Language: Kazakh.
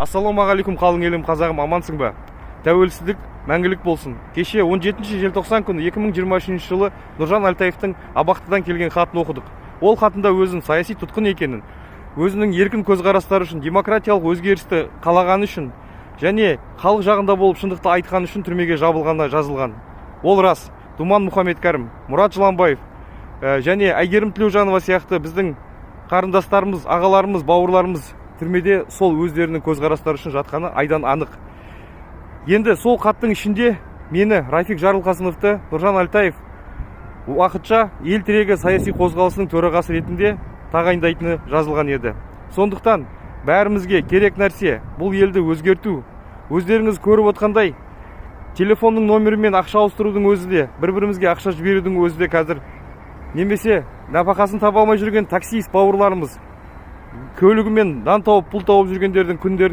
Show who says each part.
Speaker 1: Ассалаумағалейкум қалың елім, қазағым, амансың ба? Тәуелсіздік мәңгілік болсын. Кеше 17 желтоқсан күні 2023 жылы Нұржан Әлтаевтың Абақтыдан келген хатын оқыдық. Ол хатында өзінің саяси тұтқын екенін, өзінің еркін көзқарастары үшін, демократиялық өзгерісті қалағаны үшін және халық жағында болып шындықты айтқаны үшін түрмеге жабылғаны жазылған. Ол рас. Думан Мұхаммедкәрім, Мұрат Жыланбаев және Әйгерім Тілеужанова сияқты біздің қарындастарымыз, ағаларымыз, бауырларымыз түрмеде сол өздерінің көзқарастары үшін жатқаны айдан анық. Енді сол хаттың ішінде мені, Рафик Жарылқасыновты, Нұржан Әлтаев уақытша ел тірегі саяси қозғалысының төрағасы ретінде тағайындайтыны жазылған еді. Сондықтан бәрімізге керек нәрсе бұл елді өзгерту. Өздеріңіз көріп отқандай, телефонның номерімен ақша ауыстырудың өзі де, бір-бірімізге ақша жіберудің өзі де қазір, немесе нәпақасын таба алмай жүрген таксист бауырларымыз, көлігімен нан тауып, пұл тауып жүргендердің күндері